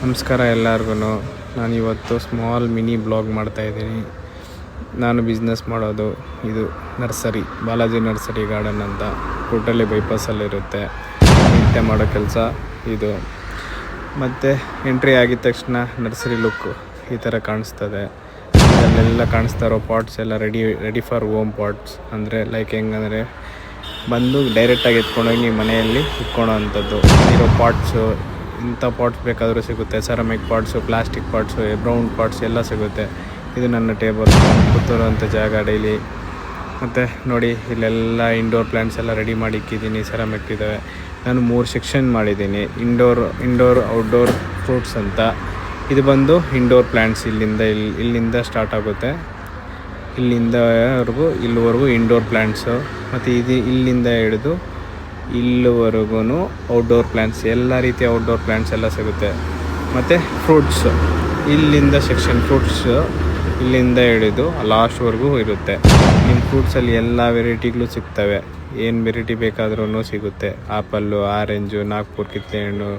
ನಮಸ್ಕಾರ ಎಲ್ಲರಿಗೂ. ನಾನು ಇವತ್ತು ಸ್ಮಾಲ್ ಮಿನಿ ಬ್ಲಾಗ್ ಮಾಡ್ತಾಯಿದ್ದೀನಿ. ನಾನು ಬಿಸ್ನೆಸ್ ಮಾಡೋದು ಇದು ನರ್ಸರಿ, ಬಾಲಾಜಿ ನರ್ಸರಿ ಗಾರ್ಡನ್ ಅಂತ ಕೂಟಳ್ಳಿ ಬೈಪಾಸಲ್ಲಿರುತ್ತೆ. ನಿತ್ಯ ಮಾಡೋ ಕೆಲಸ ಇದು. ಮತ್ತು ಎಂಟ್ರಿ ಆಗಿದ ತಕ್ಷಣ ನರ್ಸರಿ ಲುಕ್ ಈ ಥರ ಕಾಣಿಸ್ತದೆ. ಅಲ್ಲೆಲ್ಲ ಕಾಣಿಸ್ತಾ ಇರೋ ಪಾಟ್ಸ್ ಎಲ್ಲ ರೆಡಿ ಫಾರ್ ಹೋಮ್ ಪಾಟ್ಸ್. ಅಂದರೆ ಲೈಕ್ ಹೆಂಗಂದರೆ ಬಂದು ಡೈರೆಕ್ಟಾಗಿ ಎತ್ಕೊಂಡೋಗಿ ನೀವು ಮನೆಯಲ್ಲಿ ಇಟ್ಕೊಳೋ ಅಂಥದ್ದು ಇರೋ ಪಾಟ್ಸು. ಇಂಥ ಪಾಟ್ಸ್ ಬೇಕಾದರೂ ಸಿಗುತ್ತೆ. Ceramic pots, plastic pots, brown pots ಎಲ್ಲ ಸಿಗುತ್ತೆ. ಇದು ನನ್ನ ಟೇಬಲ್, ಕೂತಿರೋಂಥ ಜಾಗ ಡೈಲಿ. ಮತ್ತು ನೋಡಿ ಇಲ್ಲೆಲ್ಲ ಇಂಡೋರ್ ಪ್ಲ್ಯಾಂಟ್ಸ್ ಎಲ್ಲ ರೆಡಿ ಮಾಡಿ ಇಕ್ಕಿದ್ದೀನಿ. ಸೆರಾಮಿಕ್ ಇದ್ದಾವೆ. ನಾನು 3 ಸೆಕ್ಷನ್ ಮಾಡಿದ್ದೀನಿ. ಇಂಡೋರ್ ಔಟ್ಡೋರ್ ಫ್ರೂಟ್ಸ್ ಅಂತ. ಇದು ಬಂದು ಇಂಡೋರ್ ಪ್ಲ್ಯಾಂಟ್ಸ್. ಇಲ್ಲಿಂದ ಸ್ಟಾರ್ಟ್ ಆಗುತ್ತೆ. ಇಲ್ಲಿವರೆಗೂ ಇಂಡೋರ್ ಪ್ಲ್ಯಾಂಟ್ಸು. ಮತ್ತು ಇಲ್ಲಿಂದ ಹಿಡಿದು ಇಲ್ಲಿವರೆಗೂ ಔಟ್ಡೋರ್ ಪ್ಲ್ಯಾಂಟ್ಸ್, ಎಲ್ಲ ರೀತಿಯ ಔಟ್ಡೋರ್ ಪ್ಲ್ಯಾಂಟ್ಸ್ ಎಲ್ಲ ಸಿಗುತ್ತೆ. ಮತ್ತು ಫ್ರೂಟ್ಸು ಇಲ್ಲಿಂದ ಸೆಕ್ಷನ್, ಫ್ರೂಟ್ಸು ಇಲ್ಲಿಂದ ಹಿಡಿದು ಲಾಸ್ಟ್ವರೆಗೂ ಇರುತ್ತೆ. ನಿಮ್ಮ ಫ್ರೂಟ್ಸಲ್ಲಿ ಎಲ್ಲ ವೆರೈಟಿಗಳು ಸಿಗ್ತವೆ. ಏನು ವೆರೈಟಿ ಬೇಕಾದ್ರೂ ಸಿಗುತ್ತೆ. ಆಪಲ್ಲು, ಆರೆಂಜು, ನಾಗ್ಪುರ್ ಕಿತ್ತಳೆ ಹಣ್ಣು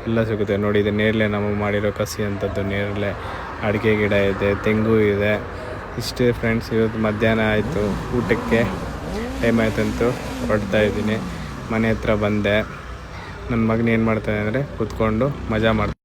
ಎಲ್ಲ ಸಿಗುತ್ತೆ. ನೋಡಿ, ಇದು ನೇರಳೆ ನಾವು ಮಾಡಿರೋ ಕಸಿ ಅಂಥದ್ದು ನೇರಳೆ. ಅಡಿಕೆ ಗಿಡ ಇದೆ, ತೆಂಗು ಇದೆ. ಇಷ್ಟೇ ಫ್ರೆಂಡ್ಸ್. ಇವತ್ತು ಮಧ್ಯಾಹ್ನ ಆಯಿತು, ಊಟಕ್ಕೆ ಟೈಮ್ ಆಯ್ತಂತೂ ಹೊರಡ್ತಾಯಿದ್ದೀನಿ. ಮನೆ ಹತ್ರ ಬಂದೆ. ನನ್ನ ಮಗನ ಏನು ಮಾಡ್ತಾನೆ ಅಂದರೆ ಕೂತ್ಕೊಂಡು ಮಜಾ ಮಾಡ್ತಾನೆ.